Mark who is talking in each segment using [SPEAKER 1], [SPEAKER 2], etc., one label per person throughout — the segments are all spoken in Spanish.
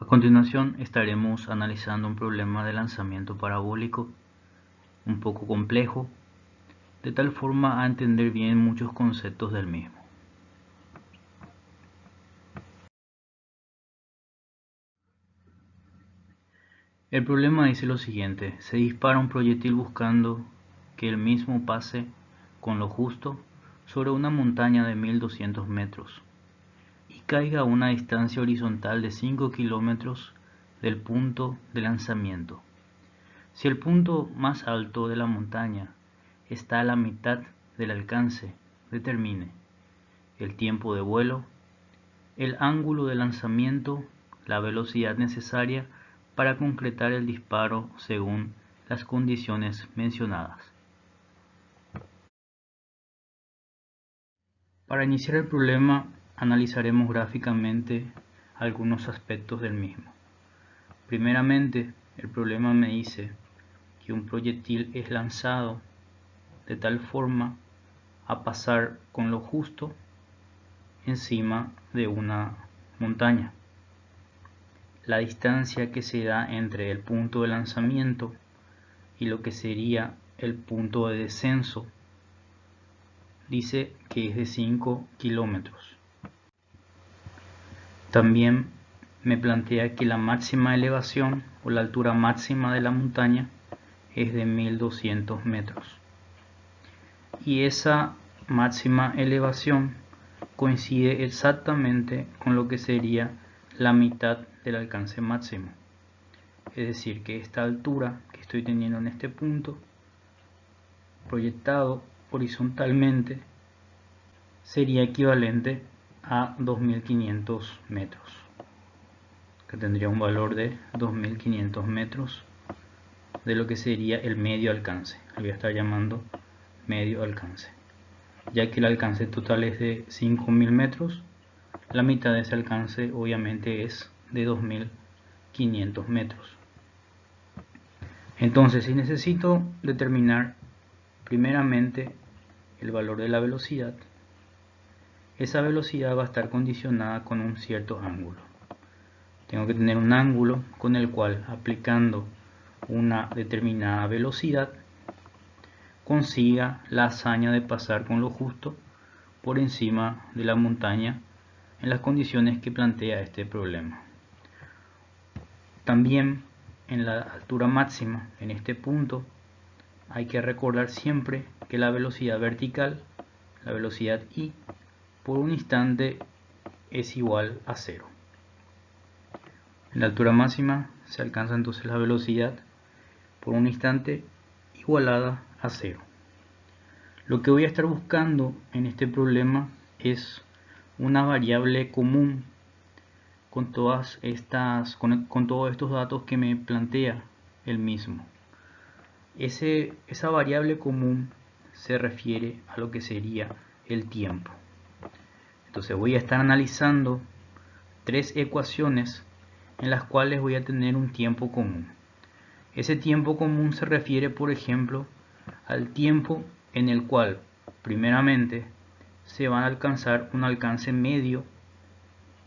[SPEAKER 1] A continuación estaremos analizando un problema de lanzamiento parabólico un poco complejo, de tal forma a entender bien muchos conceptos del mismo. El problema dice lo siguiente: se dispara un proyectil buscando que el mismo pase con lo justo sobre una montaña de 1200 metros y caiga a una distancia horizontal de 5 kilómetros del punto de lanzamiento. Si el punto más alto de la montaña está a la mitad del alcance, determine el tiempo de vuelo, el ángulo de lanzamiento, la velocidad necesaria para concretar el disparo según las condiciones mencionadas. Para iniciar el problema, analizaremos gráficamente algunos aspectos del mismo. Primeramente, el problema me dice que un proyectil es lanzado de tal forma a pasar con lo justo encima de una montaña. La distancia que se da entre el punto de lanzamiento y lo que sería el punto de descenso dice que es de 5 kilómetros. También me plantea que la máxima elevación o la altura máxima de la montaña es de 1200 metros. Y esa máxima elevación coincide exactamente con lo que sería la mitad del alcance máximo. Es decir, que esta altura que estoy teniendo en este punto, proyectado horizontalmente, sería equivalente a 2500 metros. Que tendría un valor de 2500 metros de lo que sería el medio alcance. Lo voy a estar llamando medio alcance, ya que el alcance total es de 5000 metros. La mitad de ese alcance obviamente es de 2500 metros. Entonces, si necesito determinar primeramente el valor de la velocidad, esa velocidad va a estar condicionada con un cierto ángulo. Tengo que tener un ángulo con el cual, aplicando una determinada velocidad, consiga la hazaña de pasar con lo justo por encima de la montaña en las condiciones que plantea este problema. También en la altura máxima, en este punto, hay que recordar siempre que la velocidad vertical, la velocidad I, por un instante es igual a 0. En la altura máxima se alcanza entonces la velocidad por un instante igualada a 0. Lo que voy a estar buscando en este problema es una variable común con todos estos datos que me plantea el mismo. Esa variable común se refiere a lo que sería el tiempo. Entonces voy a estar analizando tres ecuaciones en las cuales voy a tener un tiempo común. Ese tiempo común se refiere, por ejemplo, al tiempo en el cual primeramente se va a alcanzar un alcance medio,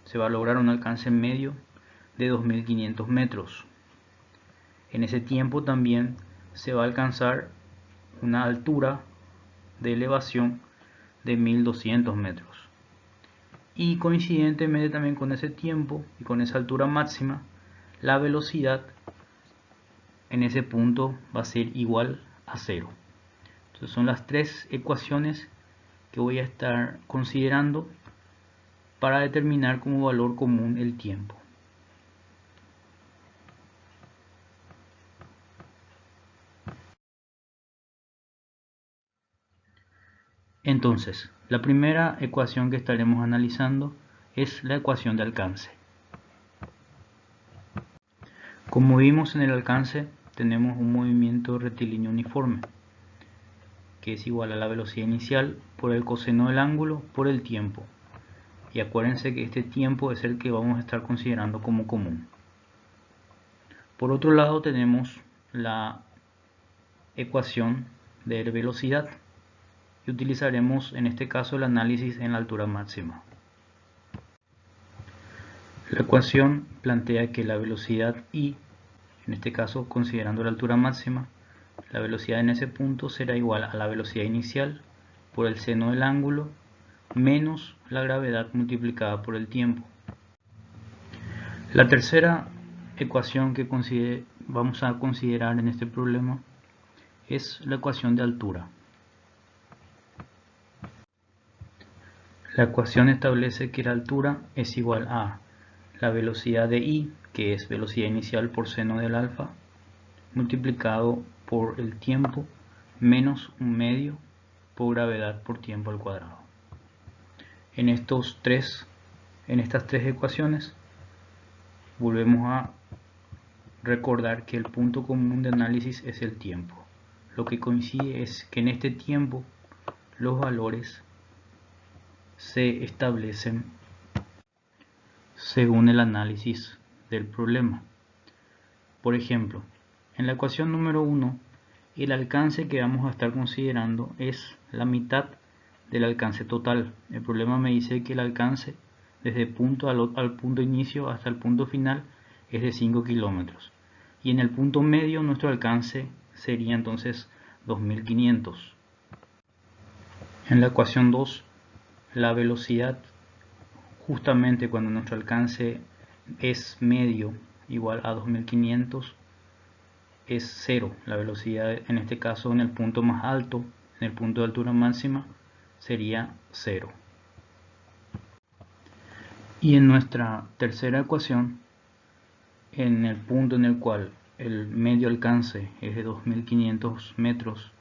[SPEAKER 1] se va a lograr un alcance medio de 2500 metros. En ese tiempo también se va a alcanzar una altura de elevación de 1200 metros. Y coincidentemente también con ese tiempo y con esa altura máxima, la velocidad en ese punto va a ser igual a 0. Entonces son las tres ecuaciones que voy a estar considerando para determinar como valor común el tiempo. Entonces, la primera ecuación que estaremos analizando es la ecuación de alcance. Como vimos en el alcance, tenemos un movimiento rectilíneo uniforme, que es igual a la velocidad inicial por el coseno del ángulo por el tiempo. Y acuérdense que este tiempo es el que vamos a estar considerando como común. Por otro lado tenemos la ecuación de velocidad y utilizaremos en este caso el análisis en la altura máxima. La ecuación plantea que la velocidad I, en este caso considerando la altura máxima, la velocidad en ese punto será igual a la velocidad inicial por el seno del ángulo menos la gravedad multiplicada por el tiempo. La tercera ecuación que vamos a considerar en este problema es la ecuación de altura. La ecuación establece que la altura es igual a la velocidad de I, que es velocidad inicial por seno del alfa, multiplicado por el tiempo menos un medio por gravedad por tiempo al cuadrado. En estas tres ecuaciones volvemos a recordar que el punto común de análisis es el tiempo. Lo que coincide es que en este tiempo los valores se establecen según el análisis del problema. Por ejemplo, en la ecuación número 1, el alcance que vamos a estar considerando es la mitad del alcance total. El problema me dice que el alcance desde el punto al punto inicio hasta el punto final es de 5 kilómetros. Y en el punto medio nuestro alcance sería entonces 2500. En la ecuación 2, la velocidad, justamente cuando nuestro alcance es medio igual a 2500, es 0. La velocidad en este caso en el punto más alto, en el punto de altura máxima, sería 0. Y en nuestra tercera ecuación, en el punto en el cual el medio alcance es de 2500 metros,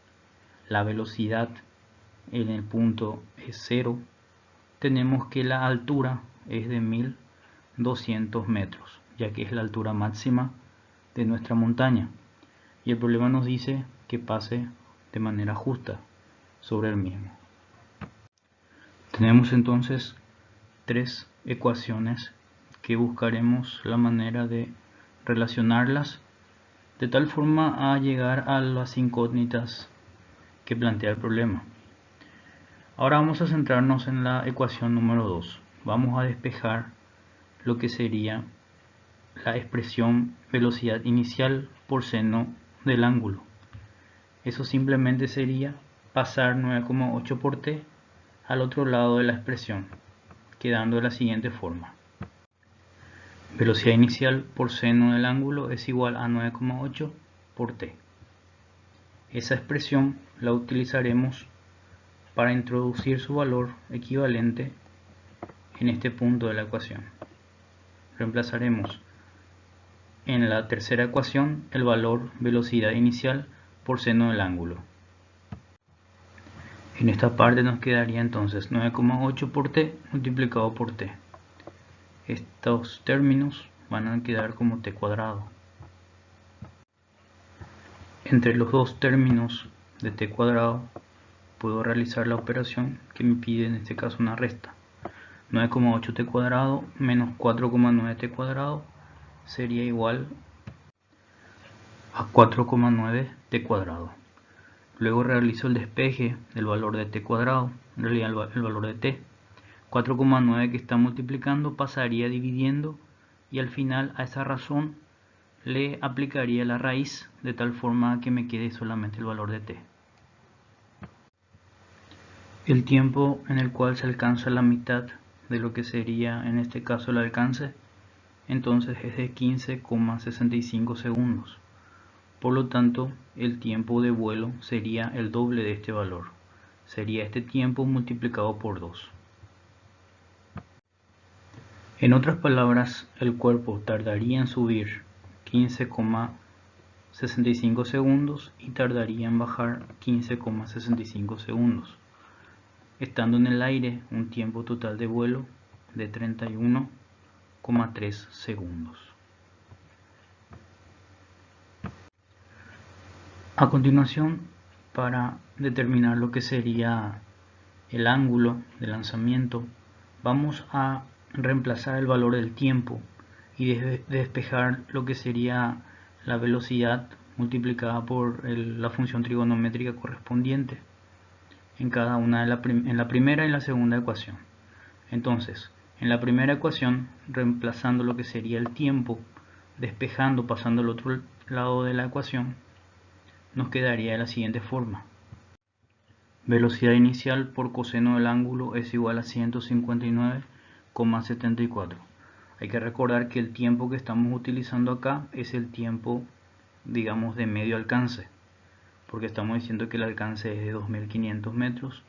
[SPEAKER 1] la velocidad en el punto es 0, tenemos que la altura es de 1200 metros, ya que es la altura máxima de nuestra montaña. Y el problema nos dice que pase de manera justa sobre el mismo. Tenemos entonces tres ecuaciones que buscaremos la manera de relacionarlas de tal forma a llegar a las incógnitas que plantea el problema. Ahora vamos a centrarnos en la ecuación número 2. Vamos a despejar lo que sería la expresión velocidad inicial por seno del ángulo. Eso simplemente sería pasar 9,8 por t al otro lado de la expresión, quedando de la siguiente forma. Velocidad inicial por seno del ángulo es igual a 9,8 por t. Esa expresión la utilizaremos para introducir su valor equivalente en este punto de la ecuación. Reemplazaremos en la tercera ecuación el valor velocidad inicial por seno del ángulo. En esta parte nos quedaría entonces 9,8 por t multiplicado por t. Estos términos van a quedar como t cuadrado. Entre los dos términos de t cuadrado puedo realizar la operación que me pide en este caso una resta. 9,8t cuadrado menos 4,9t cuadrado sería igual a 4,9t cuadrado. Luego realizo el despeje del valor de t cuadrado, en realidad el valor de t. 4,9 que está multiplicando pasaría dividiendo y al final a esa razón le aplicaría la raíz de tal forma que me quede solamente el valor de t. El tiempo en el cual se alcanza la mitad de lo que sería en este caso el alcance, entonces es de 15,65 segundos. Por lo tanto, el tiempo de vuelo sería el doble de este valor. Sería este tiempo multiplicado por 2. En otras palabras, el cuerpo tardaría en subir 15,65 segundos y tardaría en bajar 15,65 segundos, estando en el aire un tiempo total de vuelo de 31,3 segundos. A continuación, para determinar lo que sería el ángulo de lanzamiento, vamos a reemplazar el valor del tiempo y despejar lo que sería la velocidad multiplicada por la función trigonométrica correspondiente en cada una en la primera y la segunda ecuación. Entonces, En la primera ecuación, reemplazando lo que sería el tiempo, despejando, pasando al otro lado de la ecuación, nos quedaría de la siguiente forma. Velocidad inicial por coseno del ángulo es igual a 159,74. Hay que recordar que el tiempo que estamos utilizando acá es el tiempo, digamos, de medio alcance, porque estamos diciendo que el alcance es de 2500 metros.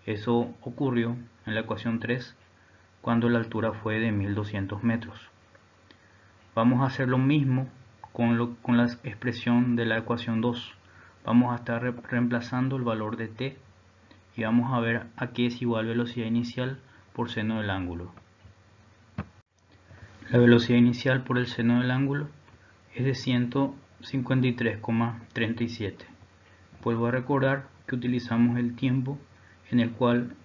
[SPEAKER 1] Eso ocurrió en la ecuación 3 cuando la altura fue de 1200 metros. Vamos a hacer lo mismo con la expresión de la ecuación 2. Vamos a estar reemplazando el valor de t y vamos a ver a qué es igual velocidad inicial por seno del ángulo. La velocidad inicial por el seno del ángulo es de 153,37. Vuelvo a recordar que utilizamos el tiempo en el cual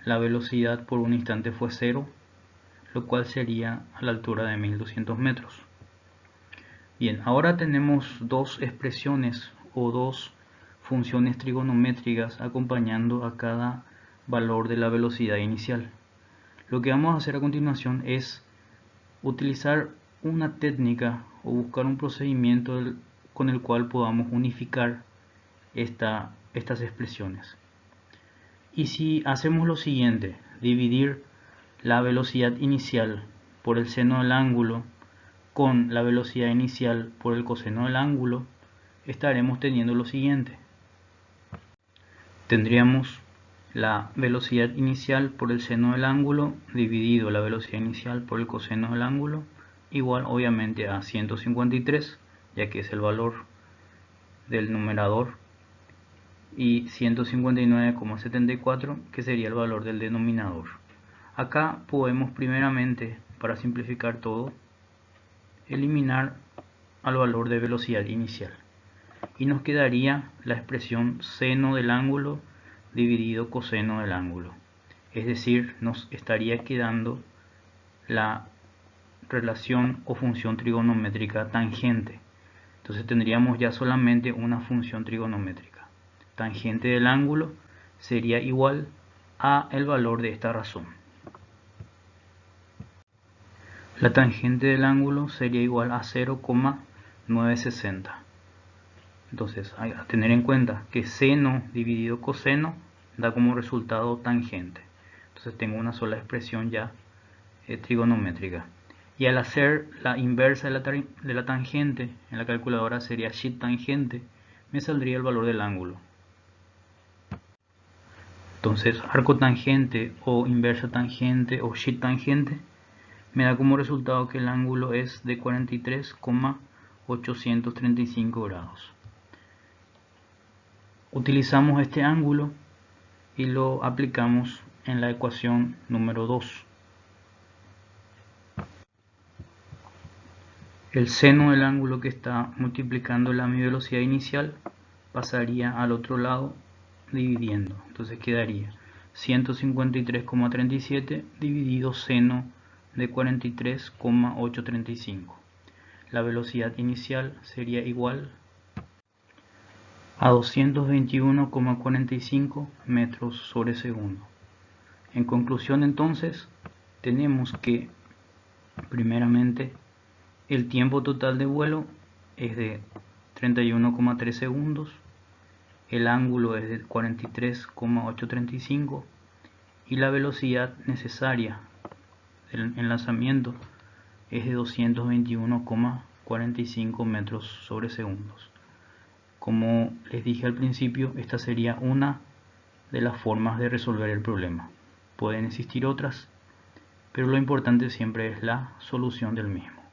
[SPEAKER 1] la velocidad por un instante fue 0, lo cual sería a la altura de 1200 metros. Bien, ahora tenemos dos expresiones o dos funciones trigonométricas acompañando a cada valor de la velocidad inicial. Lo que vamos a hacer a continuación es utilizar una técnica o buscar un procedimiento con el cual podamos unificar estas expresiones. Y si hacemos lo siguiente, dividir la velocidad inicial por el seno del ángulo con la velocidad inicial por el coseno del ángulo, estaremos teniendo lo siguiente. Tendríamos la velocidad inicial por el seno del ángulo dividido la velocidad inicial por el coseno del ángulo, igual obviamente a 153, ya que es el valor del numerador, y 159,74, que sería el valor del denominador. Acá podemos primeramente, para simplificar todo, eliminar al valor de velocidad inicial y nos quedaría la expresión seno del ángulo dividido coseno del ángulo, es decir, nos estaría quedando la relación o función trigonométrica tangente. Entonces tendríamos ya solamente una función trigonométrica. Tangente del ángulo sería igual a el valor de esta razón. La tangente del ángulo sería igual a 0,960. Entonces hay que tener en cuenta que seno dividido coseno da como resultado tangente. Entonces tengo una sola expresión ya trigonométrica. Y al hacer la inversa de la tangente en la calculadora sería sheet tangente, me saldría el valor del ángulo. Entonces arco tangente o inversa tangente o sheet tangente me da como resultado que el ángulo es de 43,835 grados. Utilizamos este ángulo y lo aplicamos en la ecuación número 2. El seno del ángulo que está multiplicando mi velocidad inicial pasaría al otro lado dividiendo. Entonces quedaría 153,37 dividido seno de 43,835. La velocidad inicial sería igual a 221,45 metros sobre segundo. En conclusión, entonces, tenemos que primeramente el tiempo total de vuelo es de 31,3 segundos, el ángulo es de 43,835 y la velocidad necesaria del enlazamiento es de 221,45 metros sobre segundos. Como les dije al principio, esta sería una de las formas de resolver el problema. Pueden existir otras, pero lo importante siempre es la solución del mismo.